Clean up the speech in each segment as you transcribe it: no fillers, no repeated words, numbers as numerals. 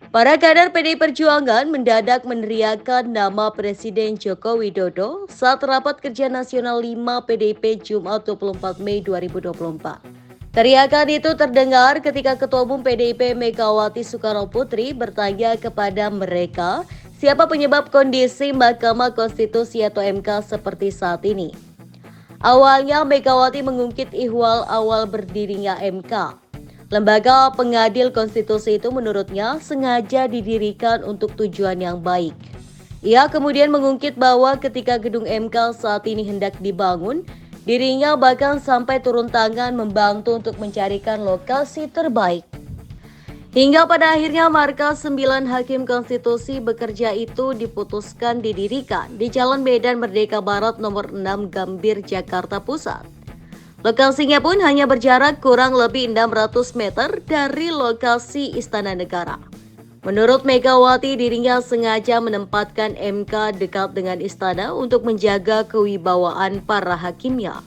Para kader PDI Perjuangan mendadak meneriakkan nama Presiden Joko Widodo saat rapat kerja nasional 5 PDIP Jumat 24 Mei 2024. Teriakan itu terdengar ketika Ketua Umum PDIP Megawati Soekarnoputri bertanya kepada mereka siapa penyebab kondisi Mahkamah Konstitusi atau MK seperti saat ini. Awalnya Megawati mengungkit ihwal awal berdirinya MK. Lembaga pengadil konstitusi itu menurutnya sengaja didirikan untuk tujuan yang baik. Ia kemudian mengungkit bahwa ketika gedung MK saat ini hendak dibangun, dirinya bahkan sampai turun tangan membantu untuk mencarikan lokasi terbaik. Hingga pada akhirnya markas 9 Hakim Konstitusi bekerja itu diputuskan didirikan di Jalan Medan Merdeka Barat nomor 6 Gambir, Jakarta Pusat. Lokasinya pun hanya berjarak kurang lebih 600 meter dari lokasi Istana Negara. Menurut Megawati, dirinya sengaja menempatkan MK dekat dengan istana untuk menjaga kewibawaan para hakimnya.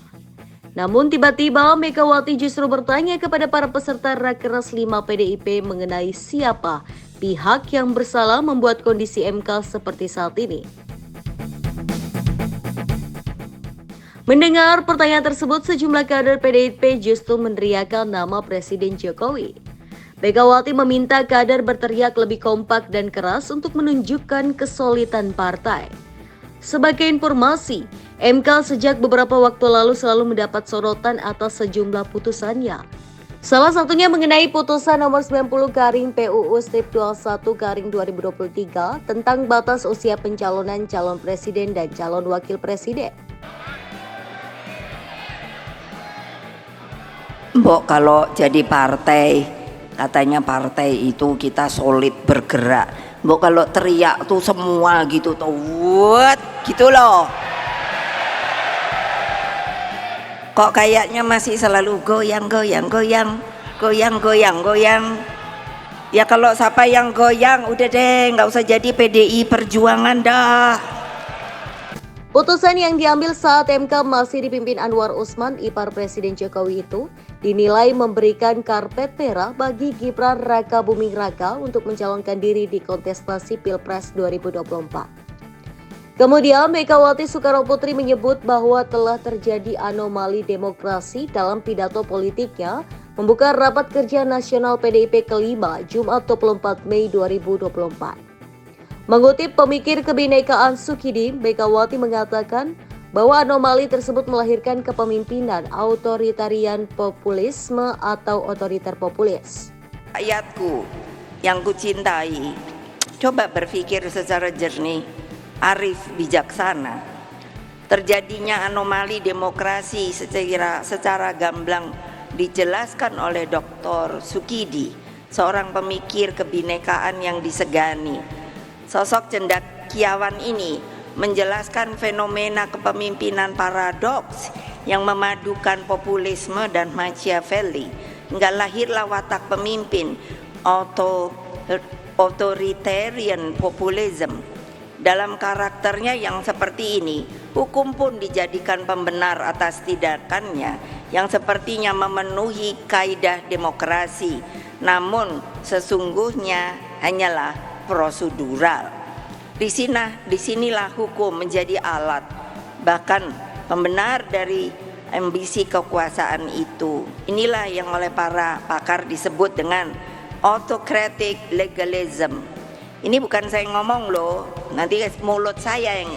Namun tiba-tiba Megawati justru bertanya kepada para peserta Rakernas 5 PDIP mengenai siapa pihak yang bersalah membuat kondisi MK seperti saat ini. Mendengar pertanyaan tersebut, sejumlah kader PDIP justru meneriakkan nama Presiden Jokowi. Megawati meminta kader berteriak lebih kompak dan keras untuk menunjukkan kesolidan partai. Sebagai informasi, MK sejak beberapa waktu lalu selalu mendapat sorotan atas sejumlah putusannya. Salah satunya mengenai putusan nomor 90 garing PUU Strip 21 garing 2023 tentang batas usia pencalonan calon presiden dan calon wakil presiden. Mbok kalau jadi partai, katanya partai itu kita solid bergerak. Mbok kalau teriak tuh semua gitu tuh, gitu loh. Kok kayaknya masih selalu goyang. Ya kalau siapa yang goyang, udah deh nggak usah jadi PDI Perjuangan dah. Putusan yang diambil saat MK masih dipimpin Anwar Usman, ipar Presiden Jokowi itu, dinilai memberikan karpet merah bagi Gibran Raka Buming Raka untuk mencalonkan diri di kontestasi Pilpres 2024. Kemudian Megawati Soekarnoputri menyebut bahwa telah terjadi anomali demokrasi dalam pidato politiknya membuka rapat kerja nasional PDIP kelima Jumat 24 Mei 2024. Mengutip pemikir kebinekaan Sukidi, Megawati mengatakan bahwa anomali tersebut melahirkan kepemimpinan otoritarian populisme atau otoriter populis. Rakyatku yang kucintai, coba berpikir secara jernih, arif, bijaksana. Terjadinya anomali demokrasi secara gamblang dijelaskan oleh Dr. Sukidi, seorang pemikir kebinekaan yang disegani. Sosok cendekiawan ini menjelaskan fenomena kepemimpinan paradoks yang memadukan populisme dan Machiavelli hingga lahirlah watak pemimpin authoritarian populism. Dalam karakternya yang seperti ini, hukum pun dijadikan pembenar atas tindakannya yang sepertinya memenuhi kaidah demokrasi, namun sesungguhnya hanyalah prosedural. Disinilah hukum menjadi alat, bahkan pembenar dari ambisi kekuasaan itu. Inilah yang oleh para pakar disebut dengan autocratic legalism. Ini bukan saya ngomong loh, nanti mulut saya yang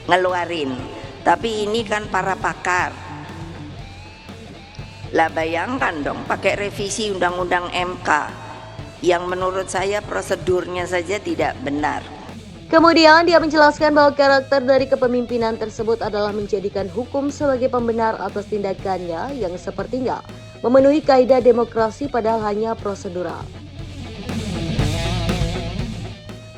ngeluarin, tapi ini kan para pakar. Lah bayangkan dong pakai revisi undang-undang MK yang menurut saya prosedurnya saja tidak benar. Kemudian dia menjelaskan bahwa karakter dari kepemimpinan tersebut adalah menjadikan hukum sebagai pembenar atas tindakannya yang sepertinya memenuhi kaidah demokrasi padahal hanya prosedural.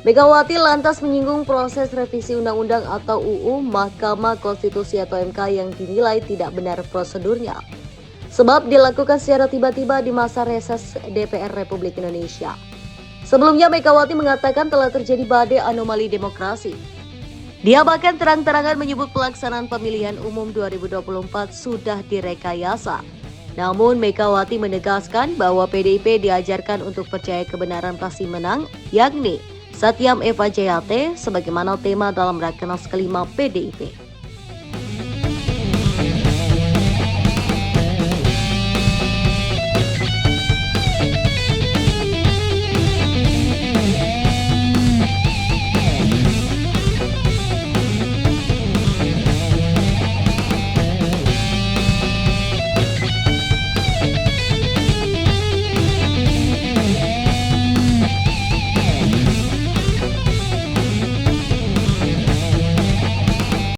Megawati lantas menyinggung proses revisi undang-undang atau UU Mahkamah Konstitusi atau MK yang dinilai tidak benar prosedurnya. Sebab dilakukan secara tiba-tiba di masa reses DPR Republik Indonesia. Sebelumnya Megawati mengatakan telah terjadi badai anomali demokrasi. Dia bahkan terang-terangan menyebut pelaksanaan pemilihan umum 2024 sudah direkayasa. Namun Megawati menegaskan bahwa PDIP diajarkan untuk percaya kebenaran pasti menang, yakni Satyam Eva Jayate sebagaimana tema dalam Rakernas kelima PDIP.